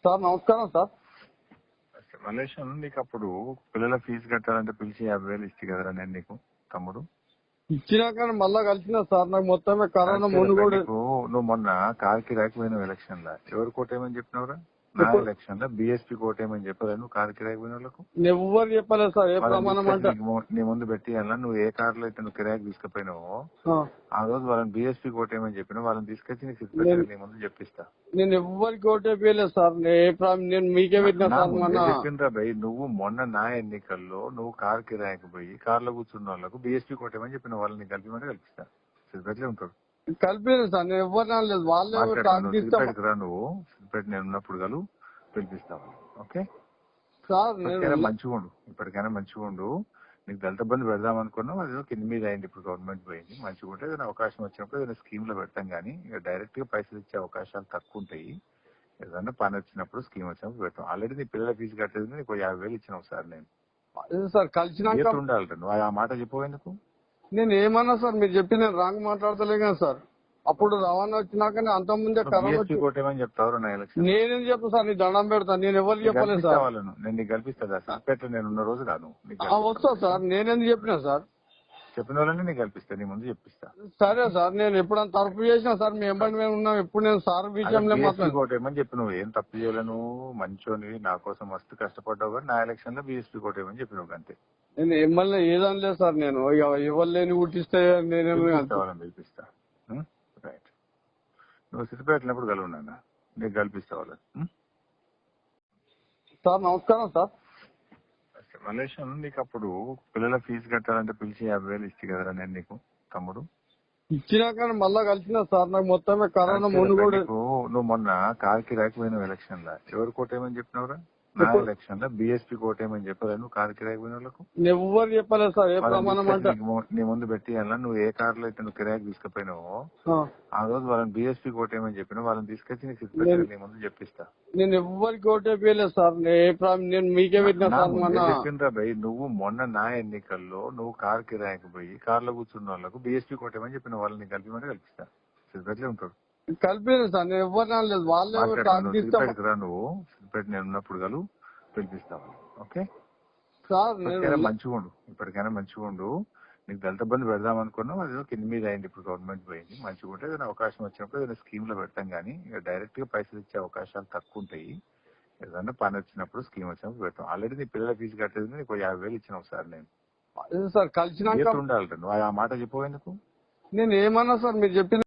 Sir నమస్కారం sir. Malaysia నీకు అప్పుడు పిల్లల ఫీజు కట్టాలంటే పిలిచి 50,000 ఇచ్చి కదరా నేను నీకు తమ్ముడు. ఇచ్చినాక మళ్ళా కలిసిన సార్. నాకు మొత్తమే కరోనా ముందు కూడా నువ్వు మొన్న కార్ కిరాయికి పోయిన ఎలక్షన్ లా ఎవరు కోటేమని చెప్పినవరా? నా ఎలక్షన్ లో బీఎస్పీ కోటేమని చెప్పదా నువ్వు కార్ కిరాయికి పోయిన వాళ్ళకు? ఎవ్వరు చెప్పలేదు సార్. ఏ ప్రమాణం అంటే నీ ముందు పెట్టి అలా నువ్వు ఏ కార్ లో అయితే నువ్వు కిరాయికి తీసుకుపోయినావో ఆ రోజు వాళ్ళని బీఎస్పీ కోటేమని చెప్పినా వాళ్ళని తీసుకొచ్చి నీకు నీ ముందు చెప్పిస్తా. నేను ఎవ్వరికి ఓటే వేయలేదు సార్. నేను మీకే పెట్టినా సార్. చెప్పిండ్రా భయ్, నువ్వు మొన్న నా ఎన్నికల్లో నువ్వు కార్ కిరాయికి పోయి కార్లో కూర్చున్న వాళ్ళకు బీఎస్పీ కోటేమని చెప్పిన వాళ్ళని కలిపిమంటే కల్పిస్తా. సిద్ధిపేటలో ఉంటారు. కలిపేది సార్. నేను ఎవరు అనలేదు. వాళ్ళే సిద్ధిపేటకి రా, నువ్వు సిద్ధిపేట నేను ఉన్నప్పుడు కలు పిలిపిస్తావు. Okay sir. మంచిగా ఉండు, ఇప్పటికైనా మంచిగా ఉండు. నీకు దళిత బంధు పెడదాం అనుకున్నావు, అది కింద మీద అయింది. ఇప్పుడు గవర్నమెంట్ పోయింది. మంచిగా ఉంటే ఏదైనా అవకాశం వచ్చినప్పుడు ఏదైనా స్కీమ్ లో పెడతాం కానీ ఇక డైరెక్ట్ గా పైసలు ఇచ్చే అవకాశాలు తక్కువ ఉంటాయి. ఏదైనా పని వచ్చినప్పుడు స్కీమ్ వచ్చినప్పుడు పెడతాం. ఆల్రెడీ నీ పిల్లల ఫీజు కట్టేది నీకు 50,000 ఇచ్చినావు సార్. నేను సార్ కలిసినాక ఉండాలి. నువ్వు ఆ మాట చెప్పేందుకు? నేను ఏమన్నా సార్, మీరు చెప్పి నేను రాంగ్ మాట్లాడతలే కదా సార్. అప్పుడు రవాణా వచ్చినాకనే అంత ముందే కరోనా కోటేమని చెప్తావు నా ఎలక్షన్. నేనేం చెప్పను సార్. నీ దండం పెడతాను. నేను ఎవరు చెప్పలేదు సార్. నేను నీకు కల్పిస్తా సార్. నేను ఉన్న రోజు రాను వస్తా సార్. నేనేందుకు చెప్పినా సార్? చెప్పిన వాళ్ళని నీకు కల్పిస్తా, నీ ముందు చెప్పిస్తా. సరే సార్. నేను ఎప్పుడైనా తప్పు చేసినా సార్ మీ ఎంబడి మేము ఉన్నాం. ఎప్పుడు నేను సార్ విషయంలో కోటేమని చెప్పి నువ్వు ఏం తప్పు చేయలేను, మంచోని, నా కోసం మస్తు కష్టపడ్డావు. కానీ నా ఎలక్షన్ లో బీఎస్పీ కోటేమని చెప్పినావు అంతే. నేను ఎమ్మెల్యే ఏదని లేదు సార్. నేను ఎవరు లేని ఊటిస్తే నేనేమి పిలిపిస్తా. రైట్, నువ్వు సిద్ధిపేటప్పుడు కలుగున్నా, నీకు కల్పిస్తా వాళ్ళని. సార్ నమస్కారం సార్. మలేషియా నీకు అప్పుడు పిల్లల ఫీజు కట్టాలంటే పిలిచి 50,000 ఇచ్చి కదరా నేను నీకు తమ్ముడు. ఇచ్చినాక మళ్ళా కలిసిన సార్. నాకు మొత్తమే కరోనా ముందు కూడా నువ్వు మొన్న కార్ కిరాయికి పోయిన ఎలక్షన్ లా ఎవరు కోటేమని చెప్పినవరా? నా ఎలక్షన్ లో బీఎస్పీ కోటేమని చెప్పదా నువ్వు కార్ కిరాయికి పోయిన వాళ్ళకు? ఎవ్వరు చెప్పలేదు సార్. ఏ ప్రమాణం అంటే నీ ముందు పెట్టి అలా నువ్వు ఏ కార్ లో అయితే నువ్వు కిరాయికి తీసుకుపోయినావో ఆ రోజు వాళ్ళని బీఎస్పీ కోటేమని చెప్పినా వాళ్ళని తీసుకొచ్చి నీకు నీ ముందు చెప్పిస్తా. నేను ఎవ్వరికి ఓటే వేయలేదు సార్. నేను మీకే పెట్టినా సార్. చెప్పిండ్రా భయ్, నువ్వు మొన్న నా ఎన్నికల్లో నువ్వు కార్ కిరాయికి పోయి కార్లో కూర్చున్న వాళ్ళకు బీఎస్పీ కోటేమని చెప్పిన వాళ్ళని కలిపిమంటే కల్పిస్తా. సిద్ధిపేటలో ఉంటారు. కలిపేది సార్. నేను ఎవరు అనలేదు. వాళ్ళే సిద్ధిపేటకి రా, నువ్వు సిద్ధిపేట నేను ఉన్నప్పుడు కలు పిలిపిస్తావు. Okay sir. మంచిగా ఉండు, ఇప్పటికైనా మంచిగా ఉండు. నీకు దళిత బంధు పెడదాం అనుకున్నావు, అది కింద మీద అయింది. ఇప్పుడు గవర్నమెంట్ పోయింది. మంచిగా ఉంటే ఏదైనా అవకాశం వచ్చినప్పుడు ఏదైనా స్కీమ్ లో పెడతాం కానీ ఇక డైరెక్ట్ గా పైసలు ఇచ్చే అవకాశాలు తక్కువ ఉంటాయి. ఏదైనా పని వచ్చినప్పుడు స్కీమ్ వచ్చినప్పుడు పెడతాం. ఆల్రెడీ నీ పిల్లల ఫీజు కట్టేది నీకు 50,000 ఇచ్చినావు సార్. నేను సార్ కలిసినాక ఉండాలి. నువ్వు ఆ మాట చెప్పేందుకు? నేను ఏమన్నా సార్, మీరు చెప్పిన